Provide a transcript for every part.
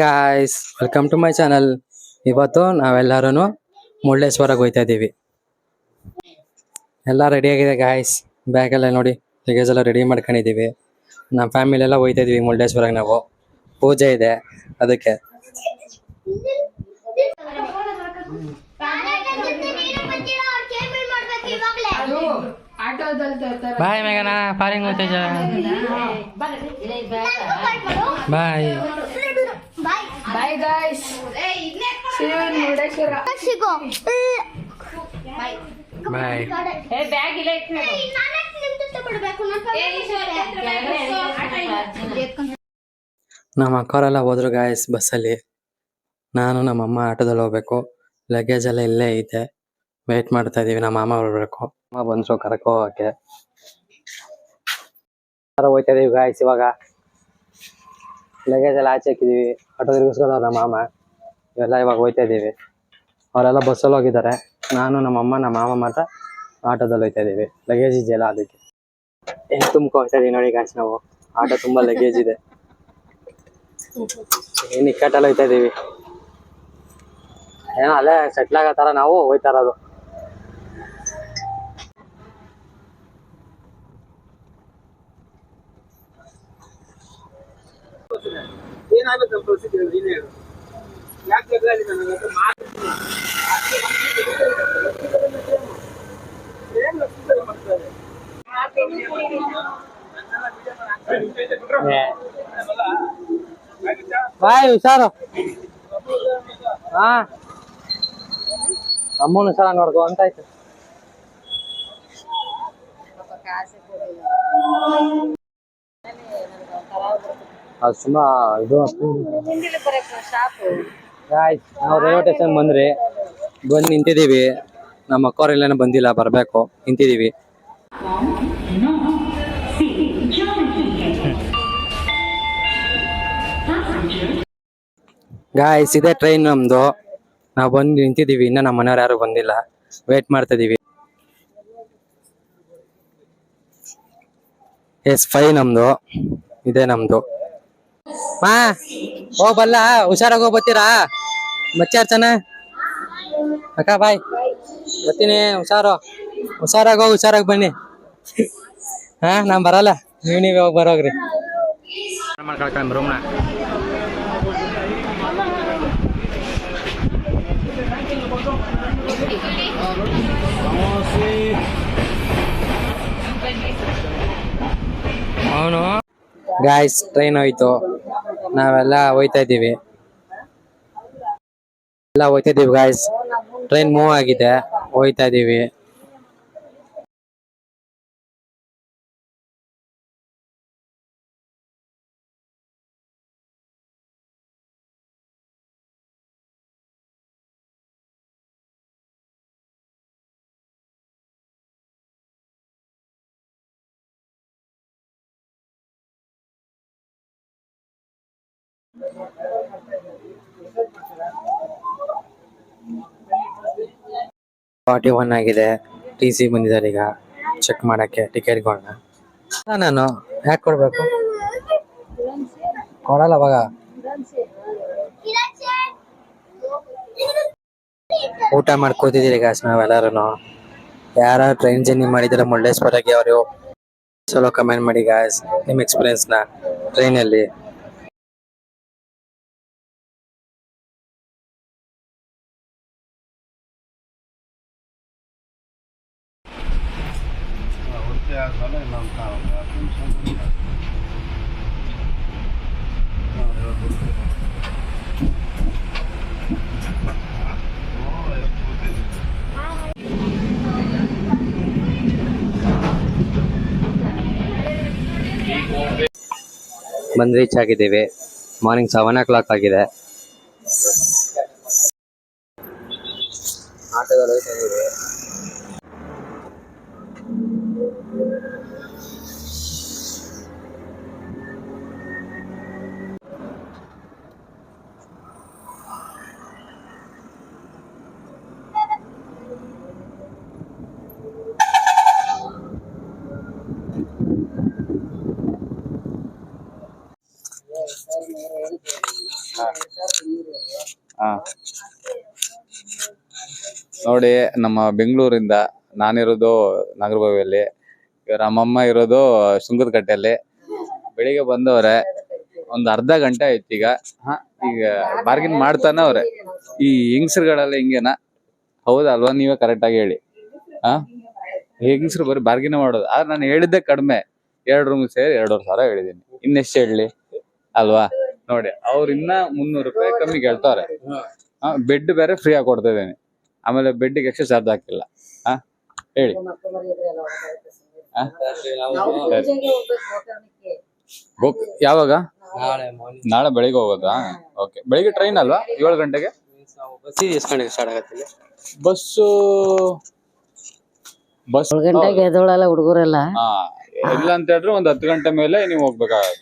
Guys welcome to my channel. ಇವತ್ತು ನಾವೆಲ್ಲರೂ ಮುರುಡೇಶ್ವರಕ್ಕೆ ಹೋಗ್ತಾ ಇದ್ದೀವಿ. ಎಲ್ಲ ರೆಡಿ ಆಗಿದೆ ಗಾಯ್ಸ್. ಬ್ಯಾಗೆಲ್ಲ ನೋಡಿ ಲಗೇಜ್ ಎಲ್ಲ ರೆಡಿ ಮಾಡ್ಕೊಂಡಿದ್ದೀವಿ. ನಮ್ಮ ಫ್ಯಾಮಿಲಿ ಎಲ್ಲ ಹೋಗ್ತಾ ಇದೀವಿ ಮುರುಡೇಶ್ವರಕ್ಕೆ. ನಾವು ಪೂಜೆ ಇದೆ ಅದಕ್ಕೆ. ಬಾಯ್ ಮೇಘನ, ಫಾರಿಂಗ್ ಹೋಗ್ತಾ ಬಾಯ್. Bye guys. See you in Murdeshwara. Bye. Hey bag ಇಲ್ಲ ಇಟ್ಬಿಡು. ನಮ್ಮ ಅಕ್ಕವರೆಲ್ಲ ಹೋದ್ರು ಗಾಯ್ಸ್ ಬಸ್ಸಲ್ಲಿ. ನಾನು ನಮ್ಮ ಅಮ್ಮ ಆಟೋದಲ್ಲಿ ಹೋಗ್ಬೇಕು. ಲಗೇಜ್ ಎಲ್ಲ ಇಲ್ಲೇ ಐತೆ, ವೇಟ್ ಮಾಡ್ತಾ ಇದೀವಿ. ನಮ್ಮ ಮಾಮ ಬರ್ಬೇಕು. ಅಮ್ಮ ಬಂದ್ರು ಕರ್ಕೊ ಹೋಗಕ್ಕೆ. ಹೋಗ್ತಾ ಇದೀವಿ ಗಾಯ್ಸ್. ಇವಾಗ ಲಗೇಜ್ ಎಲ್ಲ ಆಚೆ ಹಾಕಿದೀವಿ. ಆಟೋ ತಿರ್ಗಿಸ್ಕೊಂಡವ್ರು ನಮ್ಮ ಮಾಮ. ಇವೆಲ್ಲ ಇವಾಗ ಹೋಗ್ತಾ ಇದೀವಿ. ಅವರೆಲ್ಲ ಬಸ್ಸಲ್ಲಿ ಹೋಗಿದ್ದಾರೆ. ನಾನು ನಮ್ಮ ಅಮ್ಮ ನಮ್ಮ ಮಾಮ ಮಾತ್ರ ಆಟೋದಲ್ಲಿ ಹೋಗ್ತಾ ಇದೀವಿ. ಲಗೇಜ್ ಇದೆಯಲ್ಲ ಅದಕ್ಕೆ. ಹೆಂಗ್ ತುಂಬ್ಕೊ ಹೋಗ್ತಾ ಇದೀವಿ ನೋಡಿ ಗಾಯ್ಸ್. ನಾವು ಆಟೋ ತುಂಬಾ ಲಗೇಜ್ ಇದೆ. ಏನ್ ಇಕ್ಕಟ್ಟಲ್ಲಿ ಹೋಗ್ತಾ ಇದೀವಿ. ಏನೋ ಅಲ್ಲೇ ಸೆಟ್ಲ್ ಆಗೋ ತರ ನಾವು ಹೋಗ್ತಾ ಇರೋದು. ಬಾಯ್ ಹುಷಾರು. ಹಾ ಅಮ್ಮನ ಹುಷಾರ ನೋಡ್ಕೊ ಅಂತ ಆಯ್ತು. ಅದು ಸುಮ್ಮಾ ಇದು ನಾವು ರೈಲ್ವೆ ಸ್ಟೇಷನ್ ಬಂದ್ರಿ. ಬಂದು ನಿಂತಿದೀವಿ. ನಮ್ಮ ಅಕ್ಕವ್ರೆಲ್ಲ ಬಂದಿಲ್ಲ, ಬರ್ಬೇಕು. ನಿಂತಿದೀವಿ. ಗಾಯ್ಸ್ ಇದೇ ಟ್ರೈನ್ ನಮ್ದು. ನಾವು ಬಂದು ನಿಂತಿದೀವಿ. ಇನ್ನ ನಮ್ಮ ಮನೆಯವ್ರು ಯಾರು ಬಂದಿಲ್ಲ, ವೇಟ್ ಮಾಡ್ತಾ ಇದೀವಿ. S5 ನಮ್ದು, ಇದೇ ನಮ್ದು. ಮಾ ಹೋಗ್ಬಲ್ಲ, ಹುಷಾರಾಗಿ ಹೋಗ್ಬತ್ತೀರಾ ಮಚ್ಚಾರ್ಚನ. ಅಕ್ಕ ಬಾಯ್, ಬರ್ತೀನಿ. ಹುಷಾರಾಗೋ, ಹುಷಾರಾಗಿ ಬನ್ನಿ. ಹಾ ನಾನ್ ಬರಲ್ಲ, ನೀವೇ ಹೋಗಿ ಬರೋಗ್ರಿ. ಅವನು ಗಾಯ್ಸ್ ಟ್ರೈನ್ ಹೋಯ್ತು. ನಾವೆಲ್ಲ ಹೋಯ್ತಾ ಇದ್ದೀವಿ. ಗಾಯ್ಸ್. ಟ್ರೈನ್ ಮೂವ್ ಆಗಿದೆ, ಹೋಯ್ತಾ ಇದೀವಿ. ಫಾರ್ಟಿ 41 ಆಗಿದೆ. TC ಬಂದಿದ್ದಾರೆ ಈಗ ಚೆಕ್ ಮಾಡಕ್ಕೆ ಟಿಕೆಟ್ಗಳನ್ನ. ನಾನು ಯಾಕೆ ಕೊಡ್ಬೇಕು? ಕೊಡಲ್ಲ ಅವಾಗ. ಊಟ ಮಾಡ್ಕೋತಿದ್ದೀರಿ ಗಾಯ್ಸ್ ನಾವೆಲ್ಲರೂ. ಯಾರು ಟ್ರೈನ್ ಜರ್ನಿ ಮಾಡಿದ್ರೆ ಮುರುಡೇಶ್ವರಕ್ಕೆ ಅವರು ಚಲೋ ಕಮೆಂಟ್ ಮಾಡಿ ಗಾಯ್ಸ್, ನಿಮ್ಮ ಎಕ್ಸ್ಪೀರಿಯನ್ಸ್ ನ ಟ್ರೈನಲ್ಲಿ. ಬಂದು ರೀಚ್ ಆಗಿದ್ದೀವಿ. ಮಾರ್ನಿಂಗ್ 7 o'clock ಆಗಿದೆ. ಆಟೋದಲ್ಲಿ ಹೋಗ್ತಾ ಇದ್ದೀವಿ. ಹಾ ನೋಡಿ, ನಮ್ಮ ಬೆಂಗಳೂರಿಂದ ನಾನಿರೋದು ನಾಗರಬಾವಿಯಲ್ಲಿ, ಇವ್ರ ನಮ್ಮಮ್ಮ ಇರೋದು ಸುಂಕದಕಟ್ಟೆಯಲ್ಲಿ. ಬೆಳಿಗ್ಗೆ ಬಂದವ್ರೆ, ಒಂದ್ ಅರ್ಧ ಗಂಟೆ ಆಯ್ತು ಈಗ. ಈಗ ಬಾರ್ಗಿನ್ ಮಾಡ್ತಾನೆ ಅವ್ರೆ. ಈ ಹೆಂಗಸ್ರುಗಳೆಲ್ಲ ಹಿಂಗೇನಾ? ಹೌದಲ್ವಾ? ನೀವೇ ಕರೆಕ್ಟ್ ಆಗಿ ಹೇಳಿ. ಹೆಂಗಸ್ರು ಬರೀ ಬಾರ್ಗಿನ ಮಾಡೋದು. ಆದ್ರೆ ನಾನು ಹೇಳಿದ್ದೆ ಕಡಿಮೆ, 2 ರೂಮ್ ಸೇರಿ 2,500 ಹೇಳಿದೀನಿ. ಇನ್ನೆಷ್ಟು ಹೇಳಿ ಅಲ್ವಾ? ನೋಡಿ, ಅವ್ರ ಇನ್ನ 300 ರೂಪಾಯಿ ಕಮ್ಮಿ ಕೇಳ್ತಾವ್ರೆ. ಬೆಡ್ ಬೇರೆ ಫ್ರೀ ಆಗಿ ಕೊಡ್ತಾ ಇದ್ದೇನೆ. ಆಮೇಲೆ ಬೆಡ್ಗೆ ಎಕ್ಸ್ಟ್ರಾ ಚಾರ್ಜ್ ಹಾಕಿಲ್ಲ. ಹೇಳಿ. ಯಾವಾಗ? ನಾಳೆ ಬೆಳಿಗ್ಗೆ ಹೋಗೋದಾ? ಓಕೆ. ಬೆಳಿಗ್ಗೆ ಟ್ರೈನ್ ಅಲ್ವಾ? 7 ಗಂಟೆಗೆ ಎಷ್ಟು ಗಂಟೆಗೆ ಸ್ಟಾರ್ಟ್ ಆಗತ್ತೆ? ಬಸ್ಸು. 7 ಗಂಟೆಗೆ ಎದ್ದೋಳಲ್ಲ ಹುಡುಗರೆಲ್ಲ. ಇಲ್ಲ ಅಂತ ಹೇಳಿದ್ರೆ ಒಂದ್ 10 ಗಂಟೆ ಮೇಲೆ ನೀವು ಹೋಗ್ಬೇಕಾಗತ್ತೆ.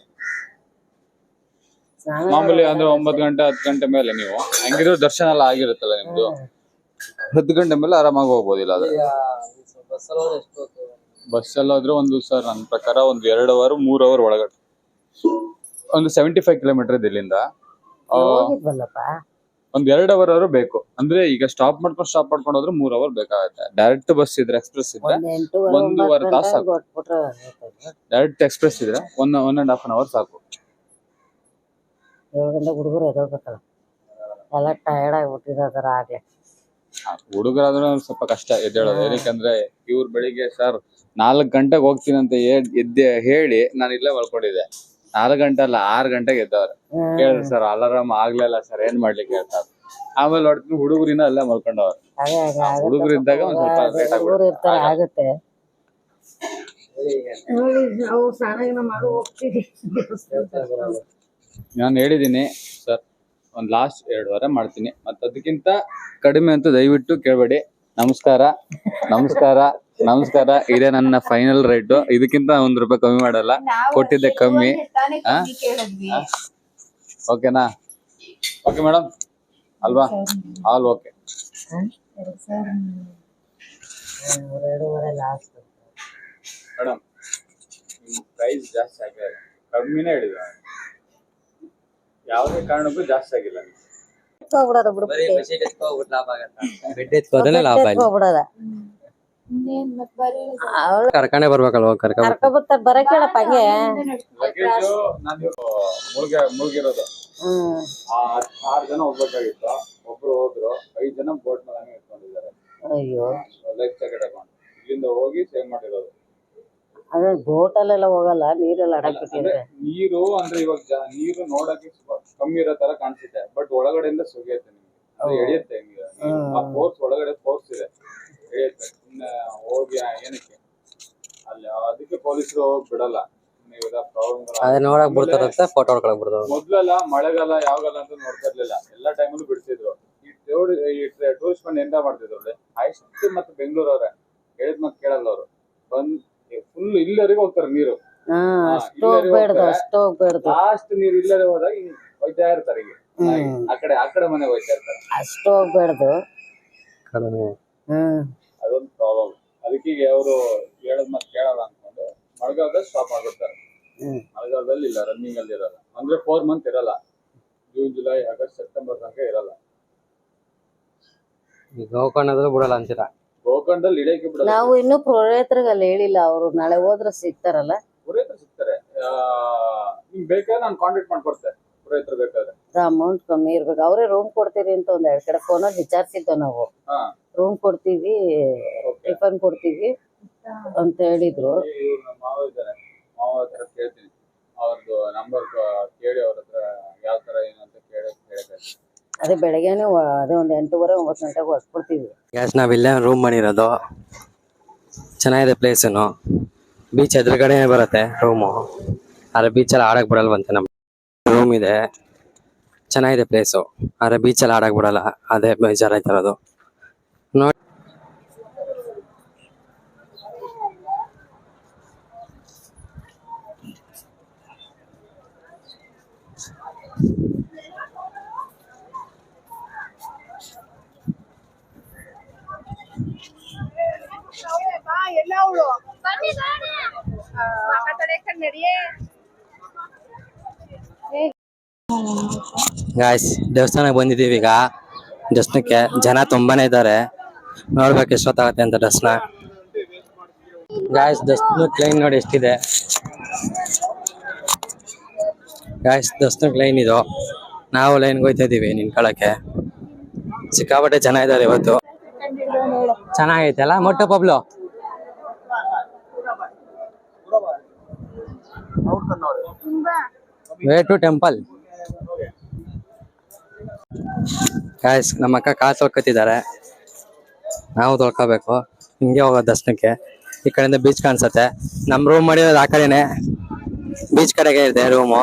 ಮಾಮೂಲಿ ಅಂದ್ರೆ 9 ಗಂಟೆ 10 ಗಂಟೆ ಮೇಲೆ ನೀವು ಹಂಗಿರೋ ದರ್ಶನ ಎಲ್ಲ ಆಗಿರುತ್ತಲ್ಲ ನಿಮ್ದು. 10 ಗಂಟೆ ಮೇಲೆ ಆರಾಮಾಗಿ ಹೋಗ್ಬೋದಿಲ್ಲ. ಅದ್ರ ಬಸ್ಸಲ್ಲಿ ಹೋದ್ರೆ ಸರ್ ನನ್ನ ಪ್ರಕಾರ 1 2 ಅವರ್ 3 ಅವರ್ ಒಳಗಡೆ. ಒಂದು 75 ಕಿಲೋಮೀಟರ್ ಇದೆ ಇಲ್ಲಿಂದ. ಒಂದ್ 2 ಅವರ್ ಆದ್ರೂ ಬೇಕು. ಅಂದ್ರೆ ಈಗ ಸ್ಟಾಪ್ ಮಾಡ್ಕೊಂಡು ಹೋದ್ರೆ 3 ಅವರ್ ಬೇಕಾಗುತ್ತೆ. ಡೈರೆಕ್ಟ್ ಬಸ್ ಇದ್ರೆ, ಎಕ್ಸ್ಪ್ರೆಸ್ ಇದ್ರೆ 1.5 ತಾಸು ಸಾಕು. ಡೈರೆಕ್ಟ್ ಎಕ್ಸ್ಪ್ರೆಸ್ ಇದ್ರೆ 1.5 ಅವರ್ ಸಾಕು. 7 ಗಂಟೆ ಹುಡುಗರು ಎದೋಳ್ಬೇಕಲ್ಲ, ಎಲ್ಲ ಟಯರ್ಡ್ ಆಗಿಬಿಟ್ಟಿದಾರ ಆಗ್ಲೇ. ಹುಡುಗರಾದ್ರೆ ಸ್ವಲ್ಪ ಕಷ್ಟ ಎದ್ದೇಳೋದು. ಏನಕ್ಕಂದ್ರೆ ಇವ್ರು ಬೆಳಿಗ್ಗೆ ಸರ್ 4 ಗಂಟೆಗೆ ಹೋಗ್ತೀನಿ ಅಂತ ಎದ್ದೆ ಹೇಳಿ ನಾನು ಇಲ್ಲೇ ಮಲ್ಕೊಂಡಿದ್ದೆ. 4 ಗಂಟೆ ಅಲ್ಲ, 6 ಗಂಟೆಗೆ ಎದ್ದವ್ರೆ. ಕೇಳಿದ್ರು ಸರ್ ಅಲಾರಾಮ್ ಆಗ್ಲಿಲ್ಲ ಸರ್, ಏನ್ ಮಾಡ್ಲಿಕ್ಕೆ ಹೇಳ್ತಾರೆ. ಆಮೇಲೆ ನೋಡ್ತೀನಿ ಹುಡುಗರಿನ ಅಲ್ಲೇ ಮಲ್ಕೊಂಡವ್ರೆ. ಹುಡುಗರು ಇದ್ದಾಗ ಒಂದ್ ಸ್ವಲ್ಪ ಲೇಟ್ ಆಗುತ್ತೆ. ನಾನು ಹೇಳಿದೀನಿ ಸರ್, ಒಂದ್ ಲಾಸ್ಟ್ 2 ವಾರ ಮಾಡ್ತೀನಿ, ಮತ್ತೆ ಅದಕ್ಕಿಂತ ಕಡಿಮೆ ಅಂತ ದಯವಿಟ್ಟು ಕೇಳಬೇಡಿ. ನಮಸ್ಕಾರ ನಮಸ್ಕಾರ ನಮಸ್ಕಾರ. ಇದೇ ನನ್ನ ಫೈನಲ್ ರೇಟ್. ಇದಕ್ಕಿಂತ 1 ರೂಪಾಯಿ ಕಮ್ಮಿ ಮಾಡಲ್ಲ. ಕೊಟ್ಟಿದ್ದೆ ಕಮ್ಮಿ. ಓಕೆನಾ? ಓಕೆ ಮೇಡಮ್ ಅಲ್ವಾ? All okay madam. ಪ್ರೈಸ್ ಜಾಸ್ತಿ ಆಗಿಲ್ಲ, ಕಮ್ಮಿನೇ ಹೇಳಿದ. ಯಾವುದೇ ಕಾರಣಕ್ಕೂ ಜಾಸ್ತಿ ಆಗಿಲ್ಲ. ಕರ್ಕೊಂಡೇ ಬರ್ಬೇಕಲ್ವ? ಬರಕ್ ಹೇಳಪ್ಪ ಹಂಗೆ. ಲಗೇಜು ನಾನು ಮುಳುಗಿರೋದು 6 ಜನ ಹೋಗ್ಬೇಕಾಗಿತ್ತು. ಒಬ್ರು ಹೋದ್ರು, 5 ಜನ ಬೋಟ್ ಮೇಲೆ ಇಟ್ಕೊಂಡಿದ್ದಾರೆ. ಅಯ್ಯೋ, ಲೈಫ್ ಜಾಕೆಟ್ ಹಾಕೊಂಡು ಇಲ್ಲಿಂದ ಹೋಗಿ ಸೇವ್ ಮಾಡಿರೋದು. ಅದೇ ಬೋಟ್ ಅಲ್ಲೆಲ್ಲ ಹೋಗಲ್ಲ, ನೀರೆಲ್ಲ ನೀರು ಅಂದ್ರೆ ಇವಾಗ ನೀರು ನೋಡಕ್ಕೆ ಕಮ್ಮಿ ಇರೋ ತರ ಕಾಣಿಸುತ್ತೆ, ಬಟ್ ಒಳಗಡೆಯಿಂದ ಸುಗಿಯುತ್ತೆ ನಿಮ್ಗೆ, ಎಳಿಯುತ್ತೆ. ಆ ಫೋರ್ಸ್ ಒಳಗಡೆ ಫೋರ್ಸ್ ಇದೆ, ಎಳಿಯುತ್ತೆ. ಹೋಗಿ ಏನಕ್ಕೆ ಅಲ್ಲಿ ಅದಕ್ಕೆ ಪೊಲೀಸರು ಹೋಗಿ ಬಿಡಲ್ಲ. ನೋಡಕ್ ಬಿಡ್ತಾರಂತೆ, ಫೋಟೋ ಹೊಡ್ಕೊಳಕ್ ಬಿಡ್ತಾರ. ಮೊದ್ಲೆಲ್ಲ ಮಳೆಗಾಲ ಯಾವಾಗಲ್ಲ ಅಂತ ನೋಡ್ತಾ ಇರ್ಲಿಲ್ಲ, ಎಲ್ಲಾ ಟೈಮಲ್ಲೂ ಬಿಡ್ತಿದ್ರು. ಈ ಟೂರಿಸ್ಟ್ ಬಂದ್ ಎಂತ ಮಾಡ್ತಿದ್ರು ಅಷ್ಟು. ಮತ್ತೆ ಬೆಂಗಳೂರು ಅವ್ರೆ ಹೇಳಿದ್ ಮತ್ತೆ ಕೇಳಲ್ಲ ಅವರು. ಬಂದ್ ಫುಲ್ ಇಲ್ಲವರೆಗೆ ಹೋಗ್ತಾರೆ ನೀರು. ಲಾಸ್ಟ್ ನೀರು ಇಲ್ಲದೆ ಹೋದಾಗ ಹೋಯ್ತಾ ಇರ್ತಾರೆ. ಈಗ ಆ ಕಡೆ ಮನೆ ಹೋಯ್ತಾ ಇರ್ತಾರೆ. ಅಷ್ಟು ಹೋಗ್ಬೇಡ್ದು, ಅದೊಂದು ಪ್ರಾಬ್ಲಮ್. ಅದಕ್ಕೆ ಅವರು ಹೇಳದ್ ಮತ್ತೆ ಕೇಳಲ್ಲ ಅನ್ಕೊಂಡು ಮಳೆಗಾಲದಲ್ಲಿ ಸ್ಟಾಪ್ ಮಾಡ್ಬಿಡ್ತಾರೆ. ಮಳೆಗಾಲದಲ್ಲಿ ಇಲ್ಲ, ರನ್ನಿಂಗ್ ಅಲ್ಲಿ ಇರಲ್ಲ. ಅಂದ್ರೆ 4 ಮಂತ್ ಇರಲ್ಲ. ಜೂನ್ ಜುಲೈ ಆಗಸ್ಟ್ ಸೆಪ್ಟೆಂಬರ್ ತನಕ ಇರಲ್ಲ. ಗೋಕರ್ಣದಲ್ಲೂ ಬಿಡಲ್ಲ ಅಂತೀರಾ? ಗೋಕರ್ಣದಲ್ಲಿ ಇಡಕ್ಕೆ ಬಿಡಲ್ಲ. ನಾವು ಇನ್ನು ಪುರೋಹಿತರಿಗೆ ಅಲ್ಲಿ ಹೇಳಿಲ್ಲ. ಅವರು ನಾಳೆ ಹೋದ್ರೆ ಸಿಗ್ತಾರಲ್ಲ. ಪುರೋಹಿತರು ಸಿಗ್ತಾರೆ. ನಿಮ್ಗೆ ಬೇಕಾದ್ರೆ ನಾನು ಕಾಂಟ್ಯಾಕ್ಟ್ ಮಾಡ್ಕೊಡ್ತೇನೆ. ಪುರೋಹಿತರು ಬೇಕಾದ್ರೆ ಅಮೌಂಟ್ ಕಮ್ಮಿ ಇರ್ಬೇಕು. ಅವರೇ ರೂಮ್ ಕೊಡ್ತೀರಿ ಅಂತ 1-2 ಕಡೆ ಫೋನಲ್ಲಿ ವಿಚಾರಿಸಿದ್ವು ನಾವು. ರೂಮ್ ಕೊಡ್ತೀವಿ, ಟಿಫನ್ ಕೊಡ್ತೀವಿ ಅಂತ ಹೇಳಿದ್ರು. ನಮ್ಮ ಮಾವ ಇದ್ದಾರೆ, ಮಾವ ಹತ್ರ ಕೇಳ್ತೀನಿ. ಅವ್ರದ್ದು ನಂಬರ್ ಕೇಳಿ ಅವ್ರ ಹತ್ರ ಯಾವ ತರ ಏನಂತ ಕೇಳಕ್ಕೆ. ಅದೇ ಬೆಳಗ್ಗೆನೆ ಅದೇ 8:30 9 ಗಂಟೆಗೆ ಹೊಸ್ಬಿಡ್ತೀವಿ. ನಾವ್ ಇಲ್ಲೇ ರೂಮ್ ಮಾಡಿರೋದು. ಚೆನ್ನಾಗಿದೆ ಪ್ಲೇಸನು. ಬೀಚ್ ಎದುರುಗಡೆ ಬರುತ್ತೆ ರೂಮು. ಆದ್ರೆ ಬೀಚಲ್ಲಿ ಆಡಕ್ ಬಿಡಲ್ವಂತೆ. ನಮ್ ರೂಮ್ ಇದೆ, ಚೆನ್ನಾಗಿದೆ ಪ್ಲೇಸು. ಆದ್ರೆ ಬೀಚಲ್ಲಿ ಆಡಕ್ ಬಿಡಲ್ಲ, ಅದೇ ಬೇಜಾರಾಯ್ತಿರೋದು. ನೋಡಿ ಎಲ್ಲ ಅವಳು ನಡಿಯೇ ಗಾಯ್ಸ್ ದೇವಸ್ಥಾನಕ್ಕೆ ಬಂದಿದ್ದೀವಿ ಈಗ. ದರ್ಶನಕ್ಕೆ ಜನ ತುಂಬಾನೇ ಇದ್ದಾರೆ. ನೋಡ್ಬೇಕು ಎಷ್ಟೊತ್ತಾಗತ್ತೆ ಅಂತ ದರ್ಶನ. ಗಾಯ್ಸ್ ದರ್ಶನಕ್ಕೆ ಲೈನ್ ನೋಡಿ ಎಷ್ಟಿದೆ. ಗಾಯ್ಸ್ ದರ್ಶನಕ್ಕೆ ಲೈನ್ ಇದು. ನಾವು ಲೈನ್ಗೆ ಹೋಯ್ತಾ ಇದೀವಿ ನಿಂತ್ಕೊಳ್ಳಕ್ಕೆ. ಸಿಕ್ಕಾಪಟ್ಟೆ ಜನ ಇದ್ದಾರೆ ಇವತ್ತು. ಚೆನ್ನಾಗೈತೆ ಅಲ್ಲ ಮೊಟ್ಟ ಪಬ್ಲು. Way to temple. ಗಾಯ್ಸ್ ನಮ್ಮ ಅಕ್ಕ ಕಾಲ್ ತೊಳ್ಕೊತಿದ್ದಾರೆ. ನಾವು ತೊಳ್ಕೊಬೇಕು. ಹಿಂಗೆ ಹೋಗೋದು ದರ್ಶನಕ್ಕೆ. ಈ ಕಡೆಯಿಂದ ಬೀಚ್ ಕಾಣಿಸುತ್ತೆ. ನಮ್ ರೂಮ್ ಮಾಡಿರೋದು ಆ ಕಡೆನೆ, ಬೀಚ್ ಕಡೆಗೆ ಇದೆ ರೂಮು.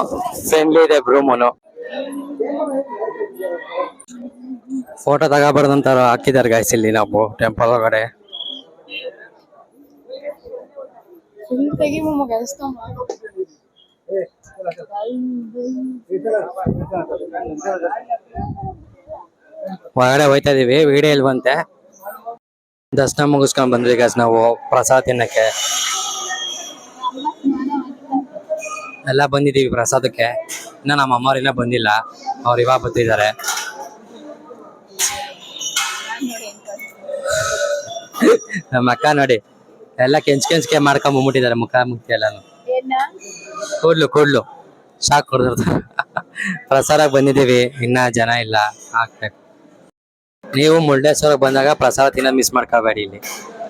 ಫ್ರೆಂಡ್ಲಿ ಇದೆ ರೂಮುನು. ಫೋಟೋ ತಗೋಬಾರ್ದಂತ ಹಾಕಿದ್ದಾರೆ ಗಾಯ್ಸ್ ಇಲ್ಲಿ ನಾವು ಟೆಂಪಲ್ ಒಳಗಡೆ. ಒಳಗಡೆ ಹೋಯ್ತಾ ಇದೀವಿ. ವಿಡಿಯೋ ಇಲ್ವಂತೆ. ದರ್ಶನ ಮುಗಿಸ್ಕೊಂಡ್ ಬಂದ್ವಿ ಗಾಯ್ಸ್ ನಾವು ಪ್ರಸಾದ ತಿನ್ನಕ್ಕೆ ಎಲ್ಲ ಬಂದಿದೀವಿ ಪ್ರಸಾದಕ್ಕೆ. ಇನ್ನ ನಮ್ಮ ಅಮ್ಮವ್ರು ಇನ್ನ ಬಂದಿಲ್ಲ, ಅವ್ರು ಇವಾಗ ಬರ್ತಿದ್ದಾರೆ. ನಮ್ಮ ಅಕ್ಕ ನೋಡಿ ಎಲ್ಲ ಕೆಂಚ್ಕೆ ಮಾಡ್ಕೊಂಡ್ ಬಂದ್ಬಿಟ್ಟಿದ್ದಾರೆ. ಮುಖ ಮುಖ ಎಲ್ಲಾನು ಕೂಡ್ಲು ಶಾಕ್ ಕೊಡ್ತಿರ್ತಾರೆ. ಪ್ರಸಾದಕ್ಕೆ ಬಂದಿದೀವಿ, ಇನ್ನ ಜನ ಇಲ್ಲ, ಹಾಕ್ಬೇಕು. ನೀವು ಮುರುಡೇಶ್ವರಕ್ಕೆ ಬಂದಾಗ ಪ್ರಸಾದ ತಿನ್ನೋದು ಮಿಸ್ ಮಾಡ್ಕೋಬೇಡಿ, ಇಲ್ಲಿ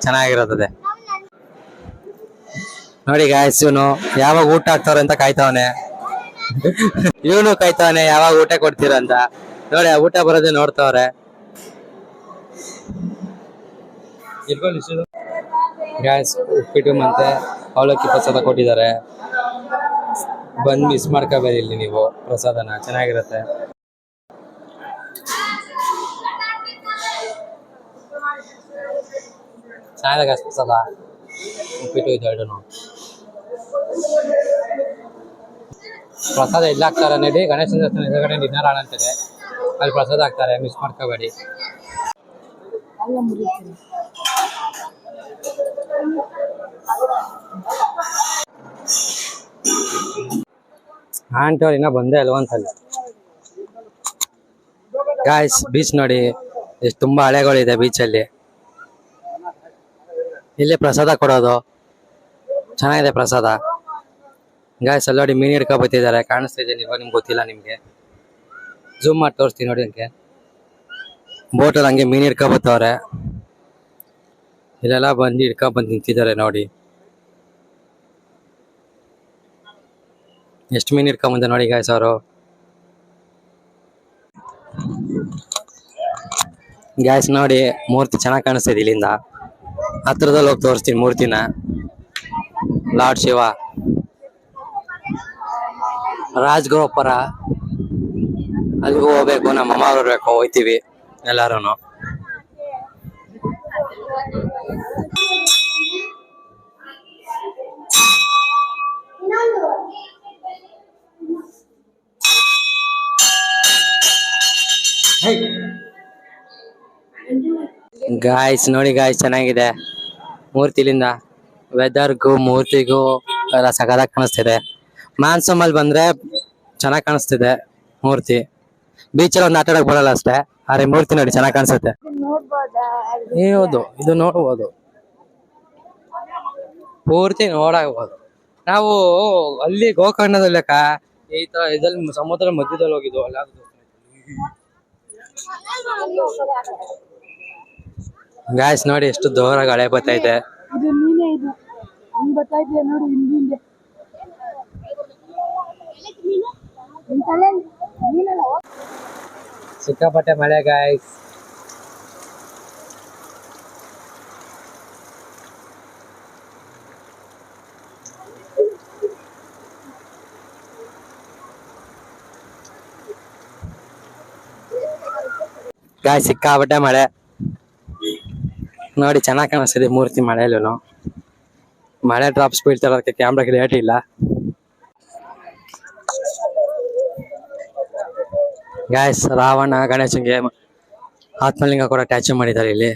ಚೆನ್ನಾಗಿರೋತ್ತದೆ. ನೋಡಿ ಗಾಯ್ಸ್ ಇವನು ಯಾವಾಗ ಊಟ ಹಾಕ್ತವ್ರೆ ಅಂತ ಕಾಯ್ತವನೆ. ಇವನು ಕಾಯ್ತವನೆ ಯಾವಾಗ ಊಟ ಕೊಡ್ತೀರ ಅಂತ. ನೋಡಿ ಊಟ ಬರೋದೇ ನೋಡ್ತವ್ರೆ. ಗಾಯ್ಸ್ ಉಪ್ಪಿಟ್ಟು ಮತ್ತೆ ಅವಲಕ್ಕಿ ಪ್ರಸಾದ ಕೊಟ್ಟಿದ್ದಾರೆ. ಬಂದ್ ಮಿಸ್ ಮಾಡ್ಕೋಬೇಡಿ ಇಲ್ಲಿ ನೀವು ಪ್ರಸಾದನ, ಚೆನ್ನಾಗಿರುತ್ತೆ. ಚೆನ್ನಾಗಿದೆ ಗಾಯ್ಸ್ ಪ್ರಸಾದ. ಉಪ್ಪಿಟ್ಟು ಇದು ಎರಡೂನು. ಪ್ರಸಾದ ಎಲ್ಲಿ ಹಾಕ್ತಾರೆ ನೋಡಿ, ಗಣೇಶನ ದೇವಸ್ಥಾನ ಎದುರುಗಡೆ ಡಿನ್ನರ್ ಹಾಲ್ ಅಂತಿದೆ, ಅಲ್ಲಿ ಪ್ರಸಾದ ಹಾಕ್ತಾರೆ, ಮಿಸ್ ಮಾಡ್ಕೋಬೇಡಿ. ಆಂಟೋರ್ ಇನ್ನ ಬಂದೇ ಅಲ್ವಂತಲ್ಲಿ. ಗಾಯ್ಸ್ ಬೀಚ್ ನೋಡಿ ಎಷ್ಟು ತುಂಬಾ ಹಳೆಗಳಿದೆ ಬೀಚಲ್ಲಿ. ಇಲ್ಲೇ ಪ್ರಸಾದ ಕೊಡೋದು, ಚೆನ್ನಾಗಿದೆ ಪ್ರಸಾದ. ಗಾಯ್ಸ್ ಅಲ್ಲಿ ನೋಡಿ ಮೀನು ಹಿಡ್ಕೊ ಬತ್ತಿದ್ದಾರೆ, ಕಾಣಿಸ್ತಾ ಇದೆ ನೀವು, ನಿಮ್ಗೆ ಗೊತ್ತಿಲ್ಲ ನಿಮ್ಗೆ. ಝೂಮ್ ಮಾಡಿ ತೋರಿಸ್ತೀನಿ ನೋಡಿ. ಹಂಗೆ ಬೋಟಲ್ಲಿ ಹಂಗೆ ಮೀನು ಹಿಡ್ಕೊ ಬತ್ತವ್ರೆ. ಇಲ್ಲೆಲ್ಲ ಬಂದು ಹಿಡ್ಕೊ ಬಂದು ನಿಂತಿದ್ದಾರೆ ನೋಡಿ. ಎಷ್ಟು ಮೀನು ಹಿಡ್ಕೊಂಡ್ ಬಂದ ನೋಡಿ ಗಾಯ್ಸ್ ಅವರು. ಗ್ಯಾಸ್ ನೋಡಿ ಮೂರ್ತಿ ಚೆನ್ನಾಗಿ ಕಾಣಿಸ್ತಿದೆ ಇಲ್ಲಿಂದ. ಹತ್ರದಲ್ಲಿ ಹೋಗಿ ತೋರಿಸ್ತೀನಿ ಮೂರ್ತಿನ. ಲಾರ್ಡ್ ಶಿವ, ರಾಜಗೋಪುರ, ಅಲ್ಲಿಗೂ ಹೋಗ್ಬೇಕು. ನಮ್ಮ ಅಮ್ಮ ಅವ್ರು ಬೇಕು, ಹೋಯ್ತೀವಿ ಎಲ್ಲಾರು. ಗಾಯ್ಸ್ ನೋಡಿ ಗಾಯ್ಸ್ ಚೆನ್ನಾಗಿದೆ ಮೂರ್ತಿಲಿಂದ. ವೆದರ್ಗೂ ಮೂರ್ತಿಗೂ ಎಲ್ಲ ಸಗದಾಗಿ ಕಾಣಿಸ್ತಿದೆ. ಮಾನ್ಸೂನ್ ಅಲ್ಲಿ ಬಂದ್ರೆ ಚೆನ್ನಾಗಿ ಕಾಣಿಸ್ತಿದೆ ಮೂರ್ತಿ. ಬೀಚಲ್ಲಿ ಒಂದು ಆಟ ಆಡಕ್ ಬರಲ್ಲ ಅಷ್ಟೇ, ಆದ್ರೆ ಮೂರ್ತಿ ನೋಡಿ ಚೆನ್ನಾಗಿ ಕಾಣಿಸುತ್ತೆ. ಹೌದು, ಇದು ನೋಡ್ಬೋದು, ಪೂರ್ತಿ ನೋಡಬಹುದು. ನಾವು ಅಲ್ಲಿ ಗೋಕರ್ಣದಲ್ಲಿ ಈ ತರ ಇದ್ರಲ್ಲಿ ಸಮುದ್ರ ಮಧ್ಯದಲ್ಲಿ ಹೋಗಿದ್ವು. ಅಲ್ಲ ಗಾಯ್ಸ್ ನೋಡಿ ಎಷ್ಟು ದೂರಾಗಿ ಹಳೆ ಬರ್ತೈತೆ. ಸಿಕ್ಕಾಪಟ್ಟೆ ಮಳೆ ಗಾಯ್ಸ್. ಗಾಯ್ಸ್ ಸಿಕ್ಕಾಪಟ್ಟೆ ಮಳೆ ನೋಡಿ, ಚೆನ್ನಾಗಿ ಕಾಣಿಸ್ತಿದೆ ಮೂರ್ತಿ ಮಳೆಯಲ್ಲೂ. ಮಳೆ ಡ್ರಾಪ್ಸ್ ಬೀಳ್ತಿರೋದಕ್ಕೆ ಕ್ಯಾಮ್ರಾಗೆ ಲೇಟ್ ಇಲ್ಲ. ಗಾಯ್ಸ್ ರಾವಣ ಗಣೇಶನ್ಗೆ ಆತ್ಮಲಿಂಗ ಕೂಡ ಟ್ಯಾಚು ಮಾಡಿದ್ದಾರೆ ಇಲ್ಲಿ.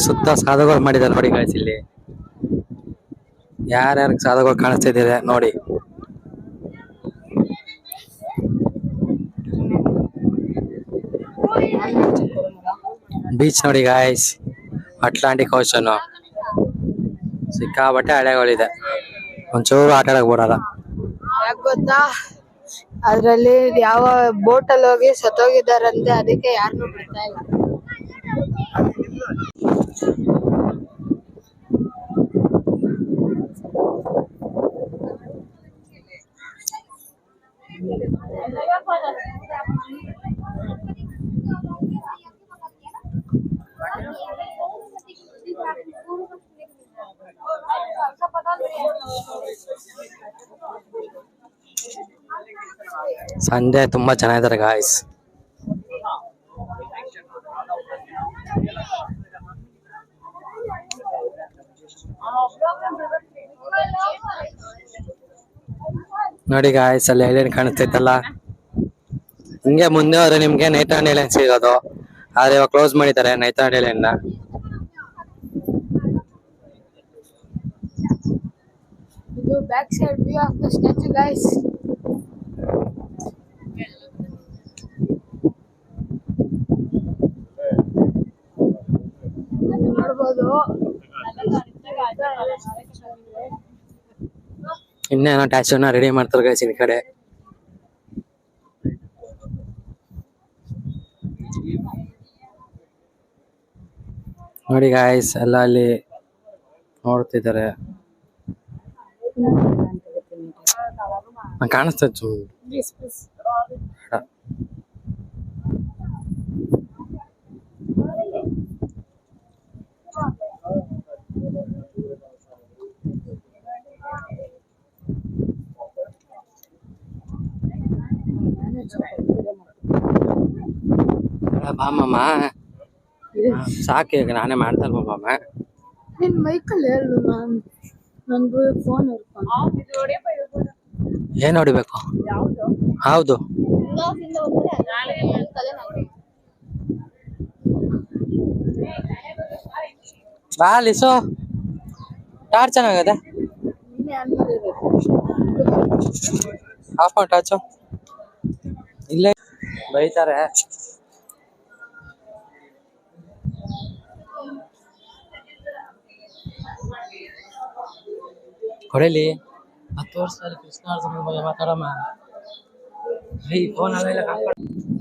ಸುತ್ತ ಸಾಧುಗಳು ಮಾಡಿದ್ದಾರೆ ನೋಡಿ ಗಾಯ್ಸ್. ಇಲ್ಲಿ ಯಾರ್ಯಾರಿಗೆ ಸಾಧುಗಳು ಕಾಣಿಸ್ತಿದ್ದಾರೆ ನೋಡಿ. ಬೀಚ್ ನೋಡಿ ಗಾಯ್ಸ್, ಅಟ್ಲಾಂಟಿಕ್ ಓಷನ್, ಸಿಕ್ಕಾಬಟ್ಟೆ ಹಳೆಗಳಿದೆ, ಒಂಚೂರು ಆಟ ಆಡಕ್ ಬಿಡಲ್ಲ. ಯಾಕೆ ಗೊತ್ತಾ, ಅದ್ರಲ್ಲಿ ಯಾವ ಬೋಟ್ ಅಲ್ಲಿ ಹೋಗಿ ಸತ್ತೋಗಿದಾರಂತೆ, ಅದಕ್ಕೆ ಯಾರನ್ನೂ ಬಿಡ್ತಾ ಇಲ್ಲ. ಸಂಜೆ ತುಂಬಾ ಚೆನ್ನಾಗಿದ್ದಾರೆ ಗಾಯ್ಸ್. ನೋಡಿ ಗಾಯ್ಸ್, ಅಲ್ಲಿ ಏನೇನ್ ಕಾಣಿಸ್ತೈತಲ್ಲ, ಹಿಂಗೆ ಮುಂದೆ ಹೋದ್ರೆ ನಿಮ್ಗೆ ನೈತಾಂಡ್ ಏಲೇನ್ ಸಿಗೋದು. ಆದ್ರೆ ಇವಾಗ ಕ್ಲೋಸ್ ಮಾಡಿದ್ದಾರೆ ನೈತಾಂಡ್ ಏಲೇನ್. ಇದು back side view of the statue guys. ನೋಡ್ಬೋದು. ಇನ್ನೇನೋ ಟ್ಯಾಚುನ ರೆಡಿ ಮಾಡ್ತಾರೆ ಗೈಸ್ ಈ ಕಡೆ. ನೋಡಿ ಗಾಯ್ಸ್, ಎಲ್ಲ ಅಲ್ಲಿ ನೋಡ್ತಿದ್ದಾರೆ. ಕಾಣಿಸ್ತದೆ ಬಾಮಮ್ಮ, ಸಾಕು ಈಗ ನಾನೇ ಮಾಡ್ತಾ ಬಾಮಮ್ಮ. ನಿನ್ ಮೈಕಲ್ಲಿ ಹೇಳು, ನನ್ಗೂ ಫೋನ್ ಏನ್ ಹೊಡಿಬೇಕು? ಹೌದು, ಬಾ ಲಿಸು, ಟಾರ್ಚ್ ಚೆನ್ನಾಗದೆ. ಆಫ್ ಮಾಡಿ ಟಾರ್ಚು. ಇಲ್ಲೇ ಬೈತಾರೆ. ಕೊಡಲಿ 10 ವರ್ಷದಲ್ಲಿ ಕೃಷ್ಣಾರ್ಜುನ ಬಗ್ಗೆ ಮಾತಾಡಮ್ಮ.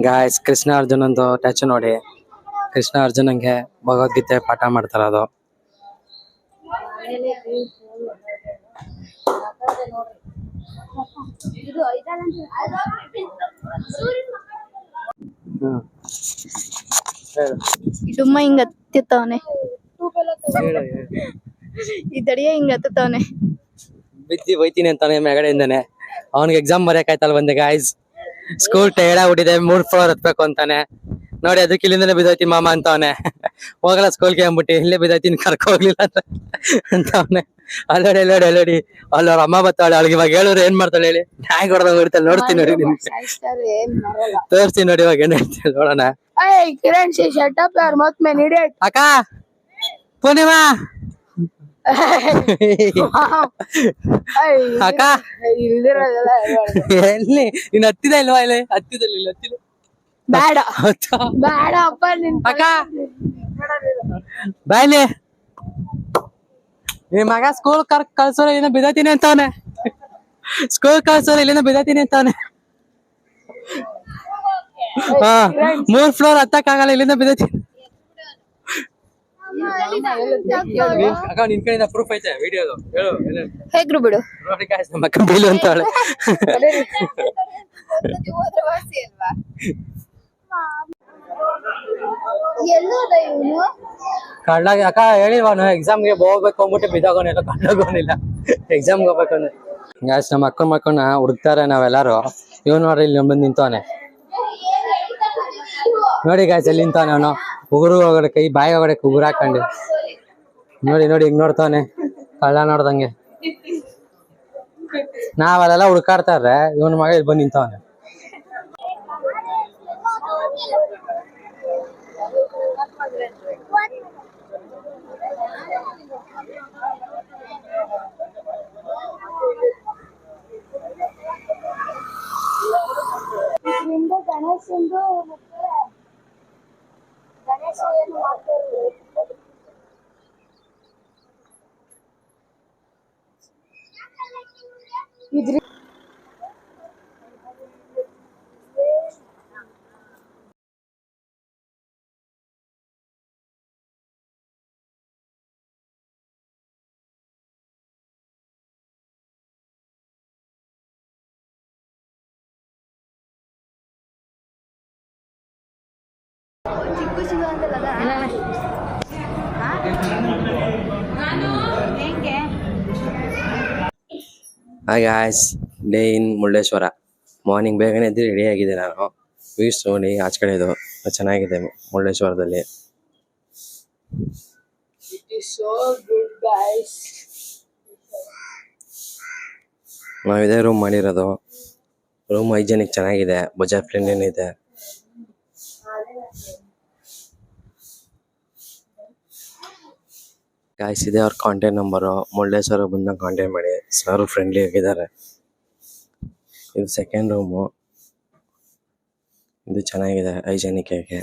ಗಾಯ್ಸ್, ಕೃಷ್ಣಾರ್ಜುನ್ ಒಂದು ಟ್ಯಾಚು ನೋಡಿ. ಕೃಷ್ಣಾರ್ಜುನಂಗೆ ಭಗವದ್ಗೀತೆ ಪಾಠ ಮಾಡ್ತಾರ ಅದು. ಇಡುಮ್ಮ ಹಿಂಗ ಹತ್ತಿತ್ತವನೆ, ಈ ದಡಿಯ ಹಿಂಗ ಹತ್ತವನೆ. ಬಿದ್ದಿ ಬೈತೀನಿ ಅಂತಾನೆ ಮೆಗಡೆಯಿಂದಾನೆ. ಅವನಿಗೆ ಎಕ್ಸಾಮ್ ಬರೆಯಕಾಯ್ತಲ್ಲ ಬಂದೆ ಗಾಯ್ಸ್. ಸ್ಕೂಲ್ ಟೈರ್ಡ್ ಆಗ್ಬಿಟ್ಟಿದೆ, 3 ಫ್ಲೋರ್ ಹತ್ಬೇಕು ಅಂತಾನೆ. ನೋಡಿ, ಅದಕ್ಕೆ ಇಲ್ಲಿಂದಲೇ ಬಿದ್ದೋಯ್ತೀನಿ ಮಾಮ ಅಂತವನೆ. ಹೋಗಲ್ಲ ಸ್ಕೂಲ್ಗೆ ಅಂದ್ಬಿಟ್ಟು ಇಲ್ಲೇ ಬಿದ್ದೋಯ್ತೀನಿ, ಕರ್ಕೊ ಹೋಗ್ಲಿಲ್ಲ ಅಂತವನೆ. ಅಲ್ಲೋಡಿ ಅಲ್ಲೋಡಿ ಅಲ್ಲೋಡಿ, ಅಲ್ಲವ್ರ ಅಮ್ಮ ಬರ್ತಾಳೆ. ಅವಳಿಗೆ ಇವಾಗ ಹೇಳಿದ್ರೆ ಏನ್ ಮಾಡ್ತಾಳೆ ಹೇಳಿ? ನಾಯಿ ಹೊಡೆದಂಗ್ ಹೊಡಿತಾಳೆ. ನೋಡ್ತೀನಿ ನೋಡಿ, ತೋರಿಸ್ತೀನಿ ನೋಡಿ ಇವಾಗ ಏನ್ ಹೇಳ್ತೀನಿ ನೋಡೋಣ. ಕಿರಣ್ ಶಟ್ ಅಪ್ ಯಾರ್ ಮತ್ ಮೇನ್ ಇಡಿಯಟ್. ಅಕ್ಕ ಪೂರ್ಣಿಮಾ, ಅಕ್ಕ ಇಲ್ದಿರೋದೆಲ್ಲ ಎಲ್ಲಿ ನೀನ್ ಹತ್ತಿದ ಇಲ್ವಾ? ಇಲ್ಲಿ ಹತ್ತಿದಲ್ಲಿ ಇಲ್ಲ, ಹತ್ತಿದ ಬೇಡ ಬೇಡ ಅಪ್ಪ ನಿನ್ ಅಕ್ಕ ಬಾಯ್ಲಿ ಈ ಮಗ ಸ್ಕೂಲ್ ಕಳ್ಸೋರ ಇಲ್ಲಿಂದ ಬಿದ್ದತೀನಿ ಅಂತವನೆ. ಸ್ಕೂಲ್ ಕಳ್ಸೋರ ಇಲ್ಲಿಂದ ಬಿದ್ದತೀನಿ ಅಂತವನೆ. ಹಾ 3 ಫ್ಲೋರ್ ಹತ್ತಕ್ಕಾಗಲ್ಲ, ಇಲ್ಲಿಂದ ಬಿದ್ದತೀನಿ. ಅಕ್ಕ ನಿನ್ ಕಡೆಯಿಂದ ಪ್ರೂಫ್ ಐತೆ ವಿಡಿಯೋದು, ಹೇಳು. ಹೇಗ್ರು ಬಿಡು. ನೋಡಿ ಗಾಯ್ಸ್, ನಮ್ಮ ಅಕ್ಕ ಬೀಳು ಅಂತಾಳೆ. ಕಳ್ಳಾಗ ಅಕ್ಕ ಹೇಳಿಲ್ವಾನು ಎಕ್ಸಾಮ್ಗೆ ಹೋಗ್ಬೇಕು ಅಂದ್ಬಿಟ್ಟು ಬಿದ್ದೋಗೋನಿಲ್ಲ, ಕಳ್ಳಾಗೋನಿಲ್ಲ. ಎಕ್ಸಾಮ್ಗೆ ಹೋಗ್ಬೇಕು ಅಂದ್ರೆ ಗಾಯ್ಸ್ ನಮ್ಮ ಅಕ್ಕನ ಮಕ್ಕಳನ್ನ ಹುಡುಕ್ತಾರೆ ನಾವೆಲ್ಲಾರು. ಇವನು ನೋಡ್ರಿ ಇಲ್ಲಿ ಬಂದು ನಿಂತವನೆ ನೋಡಿ ಗಾಯ್ಸ್, ಅಲ್ಲಿ ನಿಂತವನೆ ಅವನು. ಉಗುರು ಒಳಗಡೆ ಕೈ ಬಾಯಿ ಒಳಗಡೆ ಉಗುರು ಹಾಕೊಂಡು ನೋಡಿ ನೋಡಿ ಹಿಂಗ್ ನೋಡ್ತಾವನೆ ಕಳ್ಳ ನೋಡ್ದಂಗೆ. ನಾವೆಲ್ಲ ಹುಡ್ಕಾಡ್ತಾರ್ರೆ, ಇವನ್ ಮಗ ಇಲ್ಲಿ ಬಂದು ನಿಂತವನೆ. Hi guys, day in Murudeshwar. Morning ಬೇಗನೆ ಎದ್ದು ರೆಡಿ ಆಗಿದೆ ನಾನು. ವ್ಯೂಸ್ ನೋಡಿ ಆಚೆ ಕಡೆ ಇದು ಚೆನ್ನಾಗಿದೆ ಮುರುಡೇಶ್ವರದಲ್ಲಿ. ನಾವು ಇದೇ ರೂಮ್ ಮಾಡಿರೋದು. ರೂಮ್ ಹೈಜೆನಿಕ್ ಚೆನ್ನಾಗಿದೆ, ಬಜಾರ್ ಫ್ರೆಂಡ್ಲಿ ಇದೆ. ಗಾಯ್ಸ್ ಇದೆ ಅವ್ರ ಕಾಂಟ್ಯಾಕ್ಟ್ ನಂಬರು. ಮುರುಡೇಶ್ವರ ಬಂದಾಗ ಕಾಂಟ್ಯಾಕ್ಟ್ ಮಾಡಿ, ಸರ್ ಫ್ರೆಂಡ್ಲಿ ಆಗಿದ್ದಾರೆ. ಇದು ಸೆಕೆಂಡ್ ರೂಮು, ಇದು ಚೆನ್ನಾಗಿದೆ ಹೈಜೆನಿಕ್ ಆಗಿ.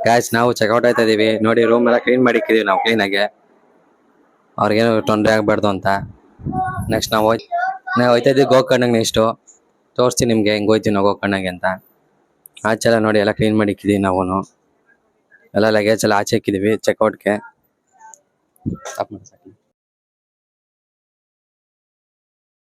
ಗಾಯ್ಸ್ ನಾವು ಚೆಕ್ಔಟ್ ಆಯ್ತಾ ಇದೀವಿ ನೋಡಿ. ರೂಮ್ ಎಲ್ಲ ಕ್ಲೀನ್ ಮಾಡಿಕ್ಕಿದೀವಿ ನಾವು ಕ್ಲೀನಾಗಿ, ಅವ್ರಿಗೇನು ತೊಂದರೆ ಆಗ್ಬಾರ್ದು ಅಂತ. ನೆಕ್ಸ್ಟ್ ನಾವು ಹೋಯ್ತಾ ಇದ್ದೀವಿ ಗೋಕರ್ಣಗೆ. ನೆಕ್ಸ್ಟು ತೋರಿಸ್ತೀನಿ ನಿಮ್ಗೆ ಹೆಂಗೆ ಹೋಯ್ತೀವಿ ನಾವು ಗೋಕರ್ಣಗೆ ಅಂತ. ಆಚೆಲ್ಲ ನೋಡಿ ಎಲ್ಲ ಕ್ಲೀನ್ ಮಾಡಿಕ್ಕಿದೀವಿ ನಾವು. ಎಲ್ಲ ಲಗೇಜ್ ಎಲ್ಲ ಆಚೆ ಹಾಕಿದೀವಿ ಚೆಕ್ಔಟ್ಗೆ.